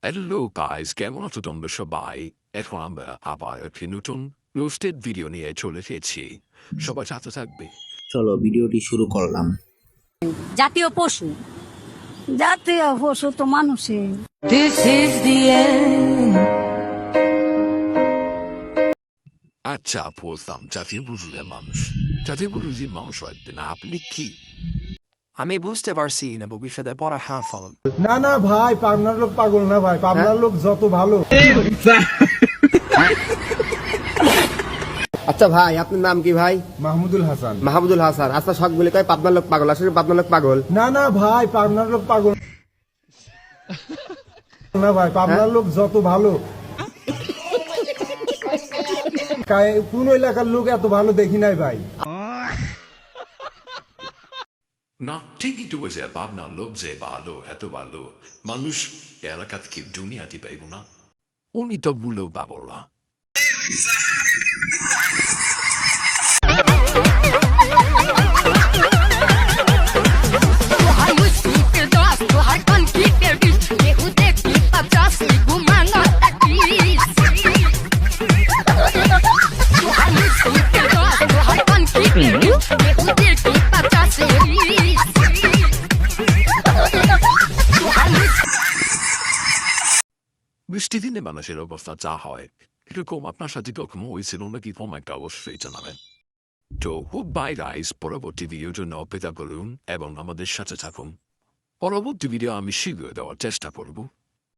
Hello guys, কেমন আছো তোমরা সবাই? এখন আমরা আবার একটি নতুন রোস্টেড ভিডিও নিয়ে চলে এসেছি। সবাই সাথে থাকবে। চলো ভিডিওটি শুরু করলাম। জাতীয় পশু জাতীয় পশু তো মানুষের। This is the end. আচ্ছা, বলতাম জাতীয় পশুদের মানুষ। জাতীয় পশুদের মানুষ হয়তো না, আপনি কি? আমি বুঝতে পারছি না ভবিষ্যতে পড়া হাফ ফলন। না না ভাই, পাবনার লোক পাগল না ভাই, পাবনার লোক যত ভালো। আচ্ছা ভাই, আপনার নাম কি ভাই? মাহমুদুল হাসান। মাহমুদুল হাসান। আচ্ছা, সব বলে কয় পাবনার লোক পাগল, আসলে পাবনার লোক পাগল না না ভাই, পাবনার লোক পাগল না ভাই, পাবনার লোক যত ভালো। কোন এলাকার লোক এত ভালো দেখি নাই ভাই। না, ঠিকই তো বলছে, পাবনার লোক যে ভালো, এত ভালো মানুষ এলাকা থেকে দুনিয়াতে পাইব না। উনি তো ভুলেও পাবল না। বৃষ্টি দিনে মানুষের অবস্থা যা হয়, এরকম আপনার সাথে কখনো হয়েছিল নাকি? কম একটা অবশ্যই জানাবেন। তো বাই গাইস, পরবর্তী ভিডিওর জন্য অপেক্ষা করুন এবং আমাদের সাথে থাকুন। পরবর্তী ভিডিও আমি শীঘ্রই দেওয়ার চেষ্টা করব।